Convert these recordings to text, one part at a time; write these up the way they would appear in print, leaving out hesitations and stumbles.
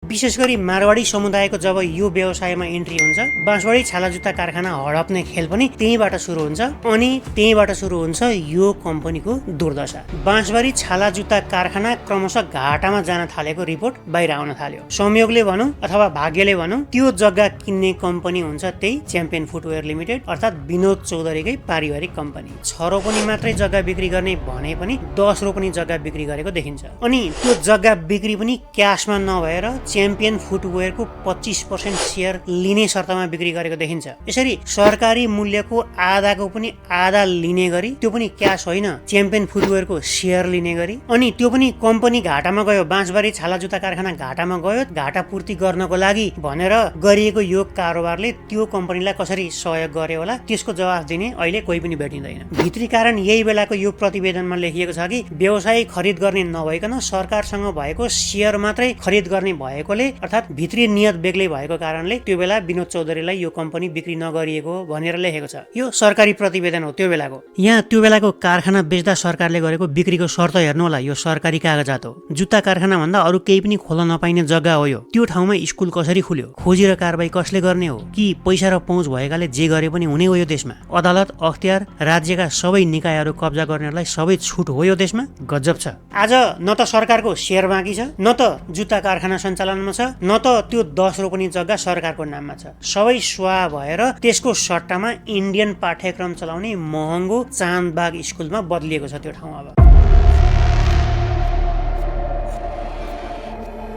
विशेष गरी मारवाडी समुदायको जब यो व्यवसायमा इन्ट्री हुन्छ, बाँसबारी छाला जुत्ता कारखाना हडप्ने खेल पनि त्यहीबाट सुरु हुन्छ अनि त्यहीबाट सुरु हुन्छ यो कम्पनीको दुर्दशा। बाँसबारी छाला जुत्ता कारखाना क्रमशः घाटामा जान थालेको रिपोर्ट बाहिर आउन थाल्यो। संयोगले भनौं अथवा भाग्यले भनौं त्यो जग्गा किन्ने कम्पनी हुन्छ त्यही च्याम्पियन फुटवेयर लिमिटेड अर्थात् विनोद चौधरीकै पारिवारिक कम्पनी। 6 रोपनी मात्रै जग्गा बिक्री गर्ने भने पनि 10 रोपनी जग्गा बिक्री गरेको देखिन्छ। अनि त्यो जग्गा बिक्री पनि क्याशमा नभएर च्याम्पियन फुटवेयरको 25% सेयर लिने शर्तमा बिक्री गरेको देखिन्छ। यसरी सरकारी मूल्यको आधाको पनि आधा लिने गरी, त्यो पनि क्याश होइन, च्याम्पियन फुटवेयरको सेयर लिने गरी, अनि त्यो पनि कम्पनी घाटामा गयो, बाँसबारी छाला जुत्ता कारखाना घाटामा गयो, घाटा पूर्ति गर्नको लागि भनेर गरिएको यो कारोबारले त्यो कम्पनीलाई कसरी सहयोग गर्यो होला त्यसको जवाफ दिने अहिले कोही पनि भेटिँदैन। भित्री कारण यही बेलाको यो प्रतिवेदनमा लेखिएको छ कि व्यवसायी खरिद गर्ने नभइकन सरकारसँग भएको सेयर मात्रै खरिद गर्ने भएकोले अर्थात् भित्री नियत बेग्लै भएको कारणले त्यो बेला विनोद चौधरीलाई यो कम्पनी बिक्री नगरिएको भनेर लेखेको छ। यो सरकारी प्रतिवेदन हो त्यो बेलाको। यहाँ त्यो बेलाको कारखाना बेच्दा सरकारले गरेको बिक्रीको शर्त हेर्नु होला, यो सरकारी कागजात हो। जुत्ता कारखाना भन्दा अरु केही पनि खोल्न नपाइने जग्गा हो यो। त्यो ठाउँमा स्कुल कसरी खुल्यो, खोजी र कारबाही कसले गर्ने हो, कि पैसा र पहुँच भएकाले जे गरे पनि हुने हो यो देशमा। अदालत अख्तियार राज्यका सबै निकायहरू कब्जा गर्नेलाई सबै छुट हो यो देशमा। गजब छ। आज न त सरकारको सेयर बाँकी छ, न त जुत्ता कारखाना सञ्चालनमा छ, न त त्यो 10 रोपनी जग्गा सरकारको नाममा छ। सबै स्वाहा भएर त्यसको सट्टामा इन्डियन पाठ्यक्रम चलाउने महँगो चाँदबाग स्कुलमा बदलिएको छ त्यो ठाउँ। अब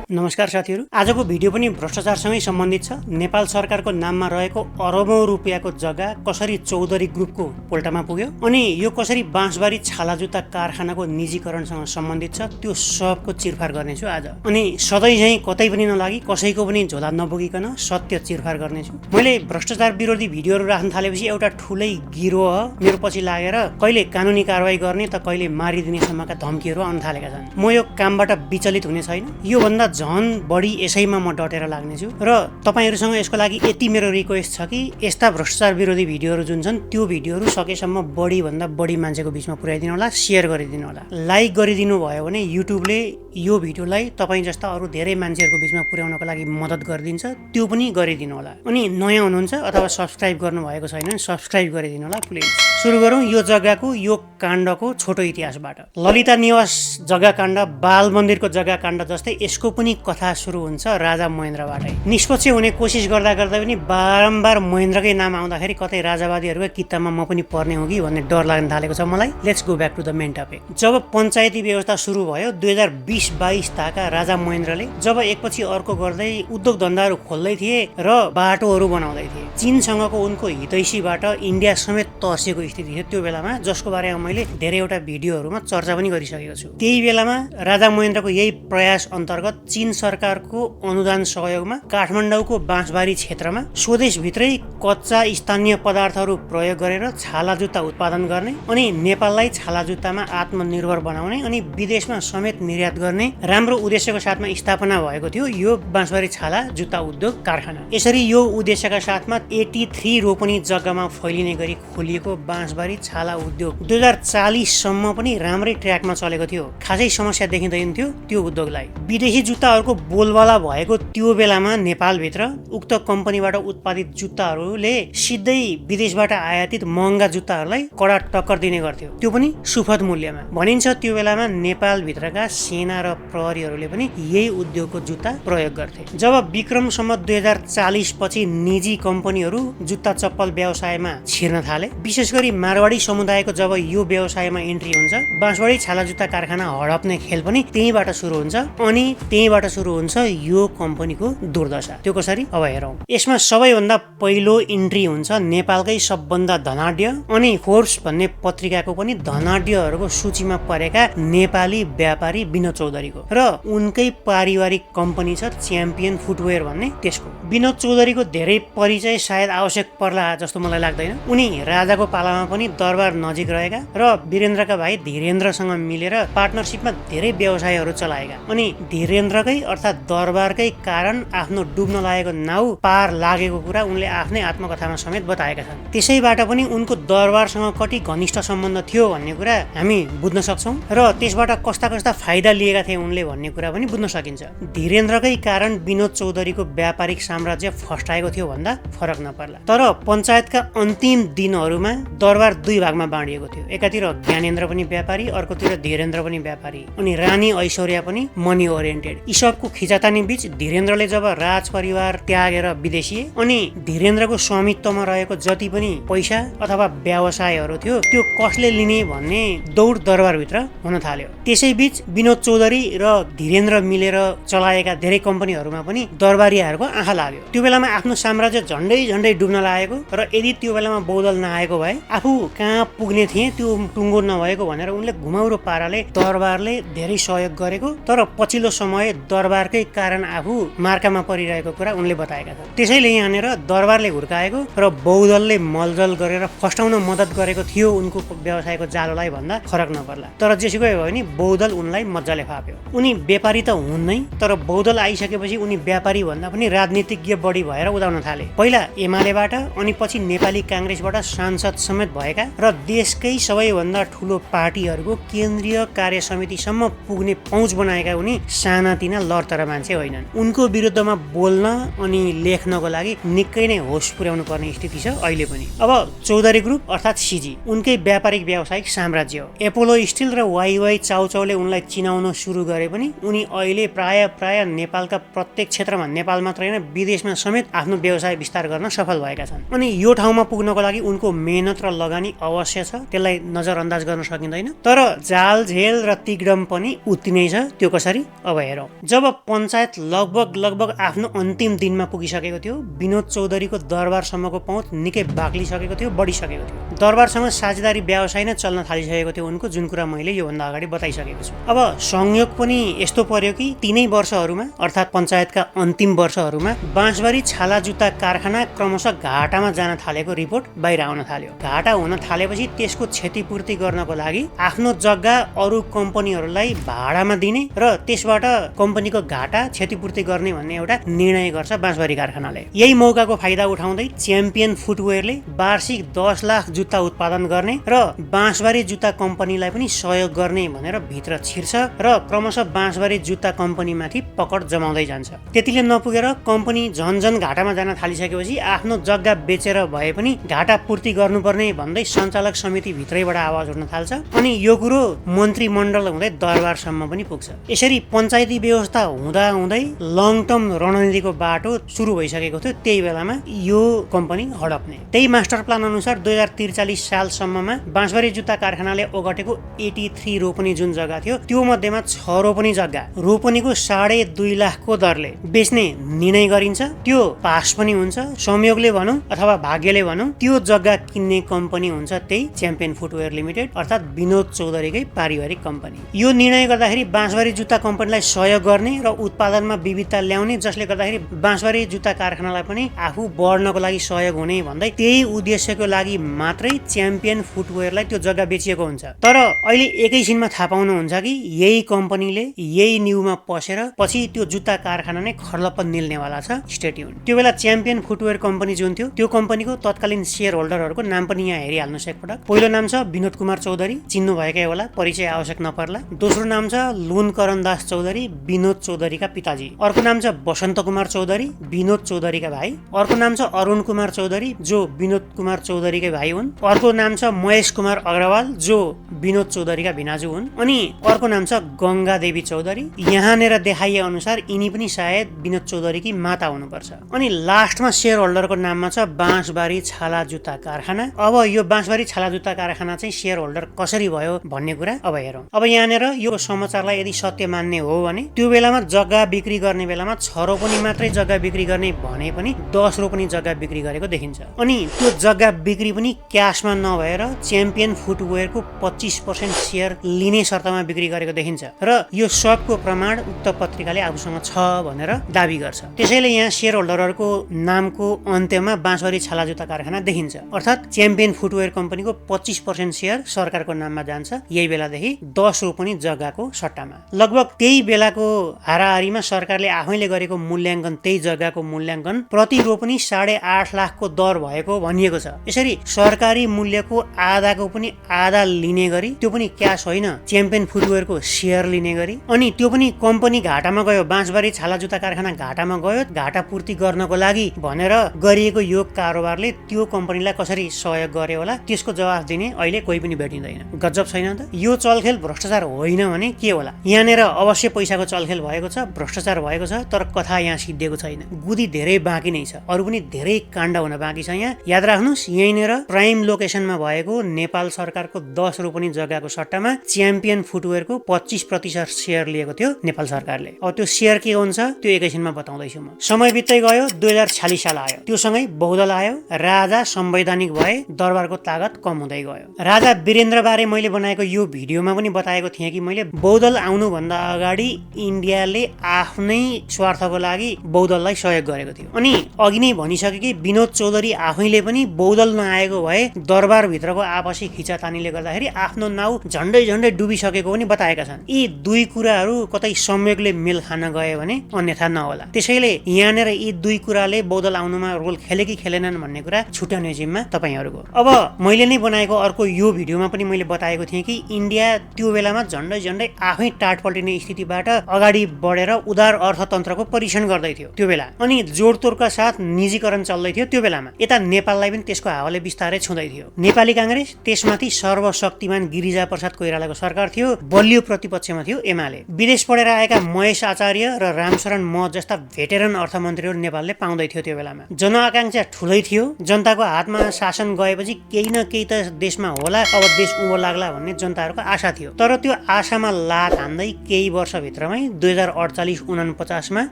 नमस्कार साथीहरू, आजको भिडियो पनि भ्रष्टाचारसँगै सम्बन्धित छ। नेपाल सरकारको नाममा रहेको अरबौं रुपियाँको जग्गा कसरी चौधरी ग्रुपको पोल्टामा पुग्यो अनि यो कसरी बाँसबारी छाला जुत्ता कारखानाको निजीकरणसँग सम्बन्धित छ त्यो सबको चिरफार गर्नेछु आज। अनि सधैँ झैँ कतै पनि नलागी कसैको पनि झोला नबोकिकन सत्य चिरफार गर्नेछु। मैले भ्रष्टाचार विरोधी भिडियोहरू राख्न थालेपछि एउटा ठुलै गिरोह मेरो पछि लागेर कहिले कानुनी कारबाही गर्ने त कहिले मारिदिने सम्मका धम्कीहरू आउन थालेका छन्। म यो कामबाट विचलित हुने छैन। यो भन्दा झन बढी यसैमा म डटेर लाग्नेछु र तपाईहरुसँग यसको लागि यति मेरो रिक्वेस्ट छ कि यस्ता भ्रष्टाचार विरोधी भिडियोहरू जुन छन् त्यो भिडियोहरू सकेसम्म बढी भन्दा बढी मान्छेको बीचमा पुर्याइदिनु होला, शेयर गरिदिनु होला। लाइक गरिदिनु भयो भने युट्युबले यो भिडियोलाई तपाई जस्ता अरु धेरै मान्छेहरुको बीचमा पुर्याउनको लागि मद्दत गरिदिन्छ, त्यो पनि गरिदिनु होला। अनि नयाँ हुनुहुन्छ अथवा सब्स्क्राइब गर्नु भएको छैन भने सब्स्क्राइब गरिदिनु होला प्लिज। सुरु गरौँ यो जग्गाको यो काण्डको छोटो इतिहासबाट। ललिता निवास जग्गा काण्ड बाल मन्दिरको जग्गा काण्ड जस्तै यसको पनि कथा सुरु हुन्छ राजा महेन्द्रबाटै। निष्पक्ष हुने कोसिस गर्दा गर्दा पनि बारम्बार महेन्द्रकै नाम आउँदाखेरि कतै राजावादीहरुको किताबमा म पनि पर्ने हो कि भन्ने डर लाग्न थालेको छ मलाई। Let's go back to the main topic. जब पञ्चायती व्यवस्था सुरु भयो 2020-22 ताका राजा महेन्द्रले जब एकपछि अर्को गर्दै उद्योग धन्दाहरू खोल्दै थिए र बाटोहरू बनाउँदै थिए, चीनसँगको उनको हितैषीबाट इन्डिया समेत तर्सेको स्थिति थियो त्यो बेलामा, जसको बारेमा मैले धेरैवटा भिडियोहरूमा चर्चा पनि गरिसकेको छु। त्यही बेलामा राजा महेन्द्रको यही प्रयास अन्तर्गत चीन सरकारको अनुदान सहयोगमा काठमाडौँको बाँसबारी क्षेत्रमा स्वदेशभित्रै कच्चा स्थानीय पदार्थहरू प्रयोग गरेर छाला जुत्ता उत्पादन गर्ने अनि नेपाललाई छाला जुत्तामा आत्मनिर्भर बनाउने अनि विदेशमा समेत निर्यात गर्ने राम्रो उद्देश्यको साथमा स्थापना भएको थियो यो बाँसबारी छाला जुत्ता उद्योग कारखाना। यसरी यो उद्देश्यका साथमा 83 रोपनी जग्गामा फैलिने गरी खोलिएको बाँसबारी छाला उद्योग 2040 सम्म पनि राम्रै ट्र्याकमा चलेको थियो। खासै समस्या देखिँदैन थियो त्यो उद्योगलाई। विदेशी जुत्ताहरूको बोलबाला भएको त्यो बेलामा नेपालभित्र उक्त कम्पनीबाट उत्पादित जुत्ताहरूले सिधै विदेशबाट आयातित महँगा जुत्ताहरूलाई कडा टक्कर दिने गर्थ्यो, त्यो पनि सुपथ मूल्यमा। भनिन्छ त्यो बेलामा नेपालभित्रका सेना र प्रहरीहरूले पनि यही उद्योगको जुत्ता प्रयोग गर्थे। जब विक्रमसम्म 2040 पछि निजी कम्पनीहरू जुत्ता चप्पल व्यवसायमा छिर्न थाले, विशेष गरी मारवाडी समुदायको जब यो व्यवसायमा इन्ट्री हुन्छ, बाँसबारी छाला जुत्ता कारखाना हडप्ने खेल पनि त्यहीबाट सुरु हुन्छ अनि त्यहीबाट सुरु हुन्छ यो कम्पनीको दुर्दशा। त्यो कसरी अब हेरौँ। यसमा सबैभन्दा पहिलो इन्ट्री हुन्छ नेपालकै सबभन्दा धनाढ्य अनि फोर्ब्स भन्ने पत्रिकाको पनि धनाढ्यहरूको सूचीमा परेका नेपाली व्यापारी विनोद चौधरीको र उनकै पारिवारिक कम्पनी छ च्याम्पियन फुटवेयर भन्ने। त्यसको विनोद चौधरीको धेरै परिचय सायद आवश्यक पर्ला जस्तो मलाई लाग्दैन। उनी राजाको पालामा पनि दरबार नजिक रहेका र वीरेन्द्रका भाइ धीरेन्द्रसँग मिलेर पार्टनरसिपमा धेरै व्यवसायहरू चलाएका अनि धीरेन्द्रकै धीरेन्द्रकै अर्थात् दरबारकै कारण आफ्नो डुब्न लागेको नाउ पार लागेको कुरा उनले आफ्नै आत्मकथामा समेत बताएका छन्। त्यसैबाट पनि उनको दरबारसँग कति घनिष्ठ सम्बन्ध थियो भन्ने कुरा हामी बुझ्न सक्छौं र त्यसबाट कस्ता कस्ता फाइदा लिएका थिए उनले भन्ने कुरा पनि बुझ्न सकिन्छ। धीरेन्द्रकै कारण विनोद चौधरीको व्यापारिक साम्राज्य फस्टाएको थियो भन्दा फरक नपर्ला। तर पञ्चायतका अन्तिम दिनहरूमा दरबार दुई भागमा बाँडिएको थियो। एकातिर ज्ञानेन्द्र पनि व्यापारी, अर्कोतिर धीरेन्द्र पनि व्यापारी, अनि रानी ऐश्वर्या पनि मनी ओरिएन्टेड। यी सबको खिचातानी बीच धीरेन्द्रले जब राज परिवार त्यागेर विदेशिए अनि धीरेन्द्रको स्वामित्वमा रहेको जति पनि पैसा अथवा व्यवसायहरू थियो त्यो कसले लिने भन्ने दौड दरबारभित्र हुन थाल्यो। त्यसैबीच विनोद चौधरी र धीरेन्द्र मिलेर चलाएका धेरै कम्पनीहरूमा पनि दरबारीहरूको आँखा लाग्यो। त्यो बेलामा आफ्नो साम्राज्य झन्डै झन्डै डुब्न लागेको र यदि त्यो बेलामा बौद्धल नआएको भए आफू कहाँ पुग्ने थिए त्यो टुङ्गो नभएको भनेर उनले घुमाउरो पाराले दरबारले धेरै सहयोग गरेको, तर पछिल्लो समय दरबारकै कारण आफू मार्कामा परिरहेको कुरा उनले बताएका छन्। त्यसैले यहाँनिर दरबारले हुर्काएको र बौद्धलले मलजल गरेर फस्टाउन मद्दत गरेको थियो उनको व्यवसायको जालोलाई भन्दा फरक नपर्ला। तर जेसुकै भयो भने बौद्धल उनलाई मजाले फाप्यो। उनी व्यापारी त हुन् नै, तर बौद्धल आइसकेपछि उनी व्यापारी भन्दा पनि राजनीतिज्ञ बढी भएर उदाउन थाले। पहिला एमालेबाट अनि पछि नेपाली काङ्ग्रेसबाट सांसद समेत भएका र देशकै सबैभन्दा ठुलो पार्टीहरूको केन्द्रीय कार्य समितिसम्म पुग्ने पहुँच बनाएका उनी सानातिना लडतर मान्छे होइनन्। उनको विरुद्धमा बोल्न अनि लेख्नको लागि निकै नै होस पुर्याउनु पर्ने स्थिति छ अहिले पनि। अब चौधरी ग्रुप अर्थात् सिजी उनकै व्यापारिक व्यावसायिक साम्राज्य हो। एपोलो स्टिल र वाइवाई चाउचाउले उनलाई चिनाउन सुरु गरे पनि उनी अहिले प्राय नेपालका प्रत्येक क्षेत्रमा, नेपाल मात्रै होइन विदेशमा समेत आफ्नो व्यवसाय विस्तार गर्न सफल भएका छन्। अनि यो ठाउँमा पुग्नको लागि उनको मेहनत र लगानी अवश्य छ, त्यसलाई नजरअन्दाज गर्न सकिँदैन। तर जालझेल र तिग्डम पनि उति नै छ। त्यो कसरी अब हेरौँ। जब पञ्चायत लगभग आफ्नो अन्तिम दिनमा पुगिसकेको थियो, विनोद चौधरीको दरबारसम्मको पहुँच निकै बाक्लिसकेको थियो, बढिसकेको थियो। दरबारसँग साझेदारी व्यवसाय नै चल्न थालिसकेको थियो उनको, जुन कुरा मैले योभन्दा अगाडि बताइसकेको छु। अब संयोग पनि यस्तो पर्यो कि तिनै वर्षहरूमा अर्थात् पञ्चायतका अन्तिम वर्षहरूमा बाँसबारी छाला जुत्ता कारखाना क्रमशः घाटामा जान थालेको रिपोर्ट बाहिर आउन थाल्यो। घाटा हुन थालेपछि त्यसको क्षतिपूर्ति गर्नको लागि आफ्नो जग्गा अरू कम्पनीहरूलाई भाडामा दिने र त्यसबाट कम्पनीको घाटा क्षतिपूर्ति गर्ने भन्ने एउटा निर्णय गर्छ बाँसबारी कारखानाले। यही मौकाको फाइदा उठाउँदै च्याम्पियन फुटवेयरले वार्षिक 10 लाख जुत्ता उत्पादन गर्ने र बाँसबारी जुत्ता कम्पनीलाई पनि सहयोग गर्ने भनेर भित्र छिर्छ र क्रमशः बाँसबारी जुत्ता कम्पनीमाथि पकड जमाउँदै जान्छ। त्यतिले नपुगेर कम्पनी झन्झन घाटामा जान थालिसकेपछि आफ्नो जग्गा बेचेर भए पनि घाटा पूर्ति गर्नुपर्ने भन्दै सञ्चालक समिति भित्रैबाट आवाज उठ्न थाल्छ अनि यो कुरो मन्त्रीमण्डल हुँदै दरबारसम्म पनि पुग्छ। यसरी पञ्चायती व्यवस्था हुँदै लङ टर्म रणनीतिको बाटो सुरु भइसकेको थियो। त्यही बेलामा यो कम्पनी हडप्ने। त्यही मास्टर प्लान अनुसार 2043 सालसम्ममा बाँसबारी जुत्ता कारखानाले ओगटेको 83 रोपनी जुन जग्गा थियो त्यो मध्येमा 6 रोपनी जग्गा रोपनीको 2.5 लाखको दरले बेच्ने निर्णय गरिन्छ। त्यो पास पनि हुन्छ। संयोगले भनौँ अथवा भाग्यले भनौँ त्यो जग्गा किन्ने कम्पनी हुन्छ त्यही च्याम्पियन फुटवेयर लिमिटेड अर्थात् विनोद चौधरीकै पारिवारिक कम्पनी। यो निर्णय गर्दाखेरि बाँसबारी जुत्ता कम्पनीलाई सहयोग गर्ने र उत्पादनमा विविधता ल्याउने, जसले गर्दाखेरि बाँसबारी जुत्ता कारखानालाई पनि आफू बढ्नको लागि सहयोग हुने भन्दै त्यही उद्देश्यको लागि मात्रै च्याम्पियन फुटवेयरलाई त्यो जग्गा बेचिएको हुन्छ। तर अहिले एकैछिनमा थाहा पाउनुहुन्छ कि यही कम्पनीले यही न्युमा पसेर पछि त्यो जुत्ता कारखाना नै खर्लप्प निल्नेवाला छ। Stay tune. त्यो बेला च्याम्पियन फुटवेयर कम्पनी जुन थियो त्यो कम्पनीको तत्कालीन शेयर होल्डरहरूको नाम पनि यहाँ हेरिहाल्नुहोस् एकपटक। पहिलो नाम छ विनोद कुमार चौधरी, चिन्नु भएकै होला, परिचय आवश्यक नपर्ला। दोस्रो नाम छ लुनकरण दास चौधरी, विनोद चौधरीका पिताजी। अर्को नाम छ बसन्त कुमार चौधरी, विनोद चौधरीका भाइ। अर्को नाम छ अरुण कुमार चौधरी जो विनोद कुमार चौधरीकै भाइ हुन्। अर्को नाम छ महेश कुमार अग्रवाल जो विनोद चौधरीका भिनाजु हुन्। अनि अर्को नाम छ गंगा देवी चौधरी। यहाँनिर देखाइए अनुसार यिनी पनि सायद विनोद चौधरीकी माता हुनुपर्छ। अनि लास्टमा शेयर होल्डरको नाममा छ बाँसबारी छाला जुत्ता कारखाना। अब यो बाँसबारी छाला जुत्ता कारखाना चाहिँ शेयर होल्डर कसरी भयो भन्ने कुरा अब हेरौँ। अब यहाँनिर यो समाचारलाई यदि सत्य मान्ने हो भने त्यो बेलामा जग्गा बिक्री गर्ने बेलामा 6 रोपनी मात्रै जग्गा बिक्री गर्ने भने पनि 10 रोपनी जग्गा बिक्री गरेको देखिन्छ। अनि त्यो जग्गा बिक्री पनि क्यासमा नभएर च्याम्पियन फुटवेयरको 25% शेयर लिने शर्तमा बिक्री गरेको देखिन्छ र यो सबको प्रमाण उक्त पत्रिकाले आफूसँग छ भनेर दाबी गर्छ। त्यसैले यहाँ शेयर होल्डरहरूको नामको अन्त्यमा बाँसबारी छाला जुत्ता कारखाना देखिन्छ। अर्थात् च्याम्पियन फुटवेयर कम्पनीको 25% शेयर सरकारको नाममा जान्छ यही बेलादेखि 10 रोपनी जग्गाको सट्टामा। लगभग त्यही बेलाको हाराहारीमा सरकारले आफैले गरेको मूल्याङ्कन, त्यही जग्गाको मूल्याङ्कन प्रति रोपनी 8.5 लाखको दर भएको भनिएको छ। यसरी सरकारी मूल्यको आधाको पनि आधा लिने गरी, त्यो पनि क्यास होइन, च्याम्पियन फुटवेयरको सेयर लिने गरी, अनि त्यो पनि कम्पनी घाटामा गयो, बाँसबारी छाला जुत्ता कारखाना घाटामा गयो, घाटा पूर्ति गर्नको लागि भनेर गरिएको यो कारोबारले त्यो कम्पनीलाई कसरी सहयोग गरे होला, त्यसको जवाफ दिने अहिले कोही पनि भेटिँदैन। गजब छैन त? यो चलखेल भ्रष्टाचार होइन भने के होला? यहाँनिर अवश्य पैसाको चलखेल भएको छ, भ्रष्टाचार भएको छ, तर कथा यहाँ सिद्धिएको छैन। गुदी धेरै बाँकी नै छ, अरू पनि धेरै काण्ड हुन बाँकी छ। यहाँ याद राख्नुहोस्, यहीँनिर प्राइम लोकेसनमा भएको नेपाल सरकारको 10 रोपनी जग्गाको सट्टामा च्याम्पियन फुटवेयरको 25% सेयर लिएको थियो नेपाल सरकारले। अब त्यो सेयर के हुन्छ त्यो एकैछिनमा बताउँदैछु म। समय बित्दै गयो, 2046 साल आयो, त्यो सँगै बहुदल आयो, राजा संवैधानिक भए, दरबारको तागत कम हुँदै गयो। राजा वीरेन्द्र बारे मैले बनाएको यो भिडियोमा पनि बताएको थिएँ कि मैले बहुदल आउनुभन्दा अगाडि इन्डियाले आफ्नै स्वार्थको लागि बहुदललाई सहयोग गरेको थियो। अनि अघि नै भनिसके कि विनोद चौधरी आफैले पनि बहुदल नआएको भए दरबारभित्रको आपसी खिचातानीले गर्दाखेरि आफ्नो नाउँ झन्डै झन्डै डुबिसकेको पनि बताएका छन्। यी दुई कुराहरू कतै संयोगले मेल खान गए भने अन्यथा नहोला। त्यसैले यहाँनिर यी दुई कुराले बहुदल आउनुमा रोल खेले कि खेलेनन् भन्ने कुरा छुट्याउने जिम्मा तपाईहरुको। अब मैले नै बनाएको अर्को यो भिडियोमा पनि मैले बताएको थिएँ कि इन्डिया त्यो बेलामा झन्डै झन्डै आफै टाट पल्टिने स्थितिबाट अगाडि बढेर उदार अर्थतन्त्रको परीक्षण गर्दै थियो त्यो बेला, अनि जोडतोडका साथ निजीकरण चल्दै थियो त्यो बेलामा। यता नेपाललाई पनि त्यसको हावाले बिस्तारै छुँदै थियो। नेपाली कांग्रेस, त्यसमाथि सर्वशक्तिमान गिरिजा प्रसाद कोइरालाको सरकार थियो, बलियो प्रतिपक्षमा थियो एमाले। विदेश पढेर आएका महेश आचार्य र रामशरण म जस्ता भेटेरन अर्थमन्त्रीहरू नेपालले पाउँदै थियो त्यो बेलामा। जनआकांक्षा ठुलै थियो, जनताको हातमा शासन गएपछि केही न केही त देशमा होला, अब देश उँभो लाग्ला भन्ने जनताहरूको आशा थियो। तर त्यो आशामा लात हान्दै केही वर्षभित्रमै 2048-49 मा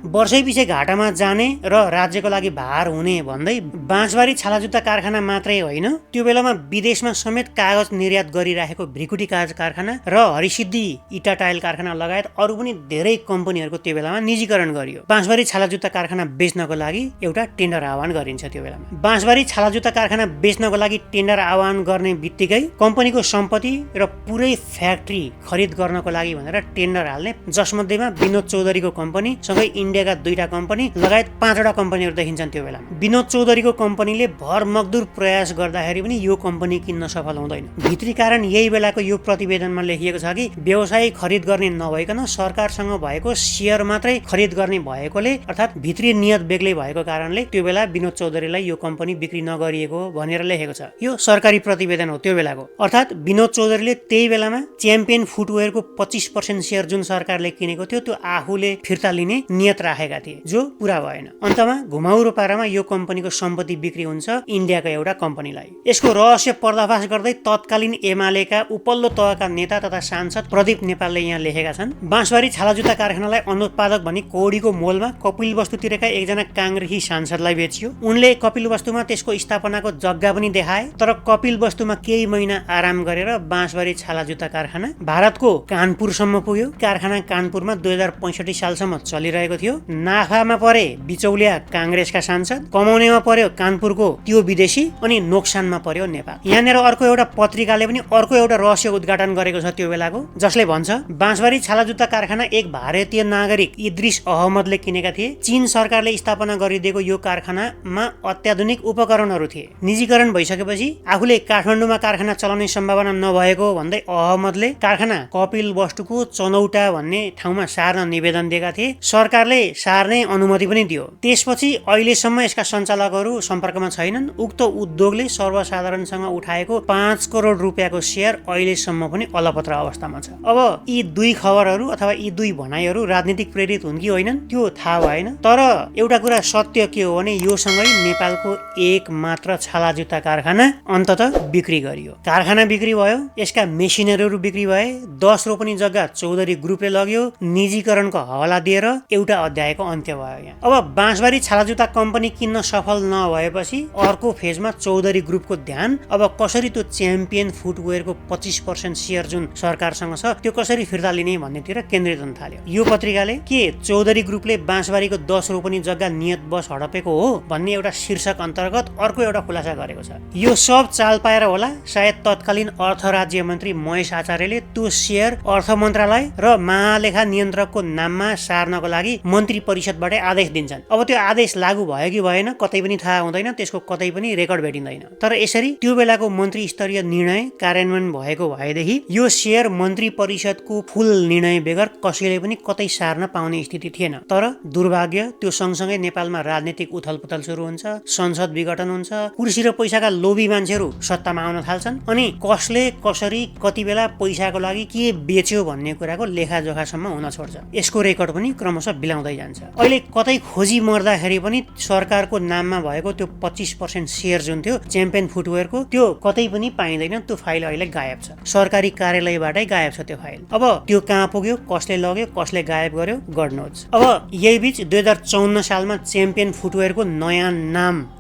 वर्षैपछि घाटामा जाने र राज्यको लागि भार हुने भन्दै बाँसबारी छालाजुत्ता कारखाना मात्रै होइन, त्यो बेलामा विदेशमा समेत कागज निर्यात गरिराखेको भ्रिकुटी कागज कारखाना र हरिसिद्धि इटा टाइल कारखाना लगायत अरू पनि धेरै कम्पनीहरूको त्यो बेलामा निजीकरण गरियो। बाँसबारी छालाजुत्ता कारखाना बेच्नको लागि एउटा टेन्डर आह्वान गरिन्छ त्यो बेलामा। बाँसबारी छालाजुत्ता कारखाना बेच्नको लागि टेन्डर आह्वान गर्ने बित्तिकै कम्पनीको सम्पत्ति र पुरै फ्याक्ट्री खरिद गर्नको लागि भनेर टेन्डर हाल्ने, जसमध्येमा विनोद चौधरीको कम्पनी सँगै इन्डियाका 2टा कम्पनी लगायत 5वटा कम्पनीहरू देखिन्छन् त्यो बेलामा। विनोद चौधरीको कम्पनीले भरमग्दुर प्रयास गर्दाखेरि पनि यो कम्पनी किन्न सफल हुँदैन। भित्री कारण यही बेलाको यो प्रतिवेदनमा लेखिएको छ कि व्यवसायी खरिद गर्ने नभइकन सरकारसँग भएको सेयर मात्रै खरिद गर्ने भएकोले, अर्थात् भित्री नियत बेग्लै भएको कारणले त्यो बेला विनोद चौधरीलाई यो कम्पनी बिक्री नगरिएको भनेर लेखेको छ। यो सरकारी प्रतिवेदन हो त्यो बेलाको। अर्थात् विनोद चौधरीले त्यही बेलामा च्याम्पियन फुटवेयरको 25% सेयर जुन सरकारले किनेको थियो त्यो आफूले फिर्ता लिने नियत राखेका थिए, जो पूरा भएन। अन्तमा घुमाउरो पारामा यो कम्पनीको सम्पत्ति बिक्री हुन्छ इन्डियाको एउटा कम्पनीलाई। यसको रहस्य पर्दाफास गर्दै तत्कालीन एमालेका उपल्लो तहका नेता तथा सांसद प्रदीप नेपालले यहाँ लेखेका छन्, बाँसबारी छालाजुत्ता कारखानालाई अनुत्पादक भनी कौडीको मोलमा कपिलवस्तुतिरका एकजना कांग्रेसी सांसदलाई बेचियो। उनले कपिलवस्तुमा त्यसको स्थापनाको जग्गा पनि देखाए, तर कपिलवस्तुमा केही महिना आराम गरेर बाँसबारी छालाजुत्ता कारखाना भारतको कानपुरसम्म पुग्यो। कारखाना कानपुरमा 2065 सालसम्म चलिरहेको थियो। नाफामा परे बिचौलिया कांग्रेसका सांसद, कमाउनेमा पर्यो कानपुरको त्यो विदेशी, अनि नोक्सानमा पर्यो नेपाल। यहाँनिर अर्को एउटा पत्रिकाले पनि अर्को एउटा रहस्य उद्घाटन गरेको छ त्यो बेलाको, जसले भन्छ बाँसबारी छालाजुत्ता कारखाना एक भारतीय नागरिक इद्रिस अहमदले किनेका थिए। चीन सरकारले स्थापना गरिदिएको यो कारखानामा अत्याधुनिक उपकरणहरू थिए। निजीकरण भइसकेपछि आफूले काठमाडौँमा कारखाना चलाउने सम्भावना नभएको भन्दै अहमदले कारखाना कपिल वस्तुको चनौटा भन्ने ठाउँमा सार्न निवेदन दिएका थिए। सरकारले सार्ने अनुमति पनि दियो। त्यसपछि अहिलेसम्म यसका सञ्चालकहरू सम्पर्कमा छैनन्। उक्त उद्योगले सर्वसाधारणसँग उठाएको 5 करोड रुपियाँको सेयर अहिलेसम्म पनि अलपत्र अवस्थामा छ। अब यी दुई खबरहरू अथवा यी दुई भनाइहरू राजनीतिक प्रेरित हुन् कि होइनन् त्यो थाहा भएन, तर एउटा कुरा सत्य के हो भने योसँगै नेपालको एक मात्र छालाजुत्ता कारखाना अन्ततः बिक्री गरियो। कारखाना बिक्री भयो, यसका मेसिनरीहरू बिक्री भए, 10 रोपनी जग्गा चौधरी ग्रुपले लग्यो, निजीकरणको हवाला दिएर एउटा अध्यायको अन्त्य भयो। यहाँ अब बाँसबारी छालाजुत्ता कम्पनी किन्न सफल नभएपछि अर्को फेजमा चौधरी ग्रुपको ध्यान अब कसरी त्यो च्याम्पियन फुटवेयरको 25% सेयर जुन सरकारसँग छ त्यो कसरी फिर्ता लिने भन्नेतिर केन्द्रित हुन थाल्यो। यो पत्रिकाले के चौधरी ग्रुपले बाँसबारीको 10 रोपनी जग्गा नियत बस हडपेको हो भन्ने एउटा शीर्षक अन्तर्गत अर्को एउटा खुलासा गरेको छ। यो सब चाल पाएर होला सायद तत्कालीन अर्थ राज्य मन्त्री महेश आचार्यले त्यो सेयर अर्थ मन्त्रालय र महालेखा नियन्त्रण संयन्त्रको नाममा सार्नको लागि मन्त्री परिषदबाटै आदेश दिन्छन्। अब त्यो आदेश लागू भयो कि भएन कतै पनि थाहा हुँदैन, त्यसको कतै पनि रेकर्ड भेटिँदैन। तर यसरी त्यो बेलाको मन्त्री स्तरीय निर्णय कार्यान्वयन भएको भएदेखि यो सेयर मन्त्री परिषदको फुल निर्णय बेगर कसैले पनि कतै सार्न पाउने स्थिति थिएन। तर दुर्भाग्य त्यो सँगसँगै नेपालमा राजनीतिक उथलपुथल सुरु हुन्छ, संसद विघटन हुन्छ, कुर्सी र पैसाका लोभी मान्छेहरू सत्तामा आउन थाल्छन्, अनि कसले कसरी कति बेला पैसाको लागि के बेच्यो भन्ने कुराको लेखाजोखासम्म हुन छोड्छ। यसको रेकर्ड पनि क्रमशः बिलाउँदै जान्छ। अहिले कतै खोजी मर्दाखेरि पनि सरकारको नाममा भएको त्यो 25% सेयर जुन थियो च्याम्पियन फुटवेयरको, त्यो कतै पनि पाइँदैन। त्यो फाइल अहिले गायब छ, सरकारी कार्यालयबाटै गायब छ त्यो फाइल। अब त्यो कहाँ पुग्यो, कसले लग्यो, कसले गायब गर्यो, गड नोज। अब यही बीच 2054 सालमा च्याम्पियन फुटवेयरको नयाँ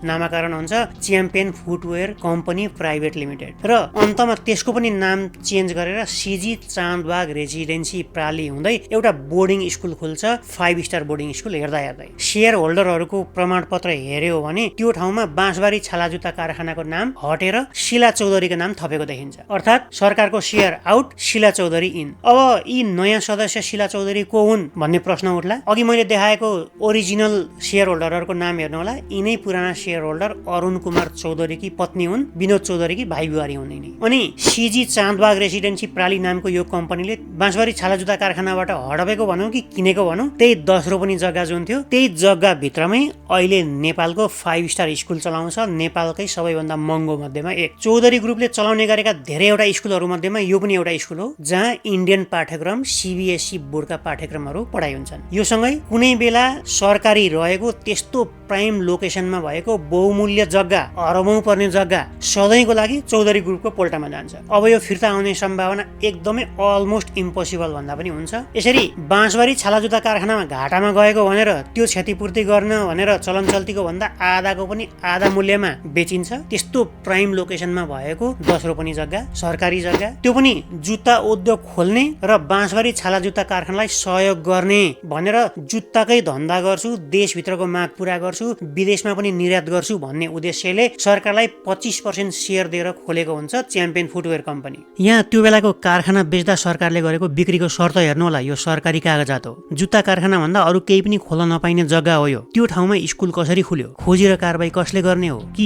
नामाकरण हुन्छ, champion footwear company private limited, र अन्तमा त्यसको पनि नाम चेन्ज गरेर सिजी चाँदबाग रेसिडेन्सी प्राली हुँदै एउटा बोर्डिङ स्कुल खुल्छ, 5 स्टार बोर्डिङ स्कुल। हेर्दै सेयर होल्डरहरूको प्रमाणपत्र हेर्यो भने त्यो ठाउँमा बाँसबारी छालाजुत्ता कारखानाको नाम हटेर शिला चौधरीको नाम थपेको देखिन्छ। अर्थात् सरकारको share out, Shila Chaudhary in. अब यी नयाँ सदस्य शिला चौधरी को हुन् भन्ने प्रश्न उठ्ला। अघि मैले देखाएको ओरिजिनल सेयर होल्डरहरूको नाम हेर्नु होला, यिनै पुराना सेयर होल्डर अरुण कुमार चौधरीकी पत्नी हुन्, विनोद चौधरीकी भाइ बुहारी हुन् यिनी। अनि सिजी चाँदबाग रेसिडेन्सी प्राली नामको यो कम्पनीले बाँसबारी छालाजुत्ता कारखानाबाट हडपेको भनौँ कि किनेको भनौँ, त्यही 10 रोपनी जग्गा जुन थियो त्यही जग्गा भित्रमै अहिले नेपालको 5 स्टार स्कुल चलाउँछ, नेपालकै सबैभन्दा महँगो मध्येमा एक। चौधरी ग्रुपले चलाउने गरेका धेरैवटा स्कुलहरू मध्येमा यो पनि एउटा स्कुल हो जहाँ इन्डियन पाठ्यक्रम CBSE बोर्डका पाठ्यक्रमहरू पढाइ हुन्छन्। यो सँगै कुनै बेला सरकारी रहेको त्यस्तो प्राइम लोकेसनमा भएको बहुमूल्य जग्गा, अरबौं पर्ने जग्गा सधैँको लागि चौधरी ग्रुपको पोल्टामा जान्छ। अब यो फिर्ता आउने सम्भावना एकदमै अलमोस्ट इम्पोसिबल भन्दा पनि हुन्छ। यसरी बाँसबारी छालाजुत्ता कारखानामा घाटामा गएको भनेर त्यो क्षतिपूर्ति गर्न भनेर चलन चल्तीको भन्दा आधाको पनि आधा मूल्यमा बेचिन्छ। त्यस्तो प्राइम लोकेसनमा भएको 10 रोपनी जग्गा, सरकारी जग्गा, त्यो पनि जुत्ता उद्योग खोल्ने र बाँसबारी छालाजुत्ता कारखानालाई सहयोग गर्ने भनेर जुत्ताकै धन्दा गर्छु, देशभित्रको माग पूरा गर्छु, विदेशमा पनि निर्यात गर्छु भन्ने उद्देश्यले सरकारलाई 25% सेयर दिएर खोलेको हुन्छ च्याम्पियन फुटवेयर कम्पनी। यहाँ त्यो बेलाको कारखाना बेच्दा सरकारले गरेको बिक्रीको शर्त हेर्नु होला, यो सरकारी कागजात हो। जुत्ता कारखाना भन्दा अरू केही पनि खोल्न नपाइने जग्गा हो यो। त्यो ठाउँमा स्कुल कसरी खुल्यो, खोजी र कारबाही कसले गर्ने हो, कि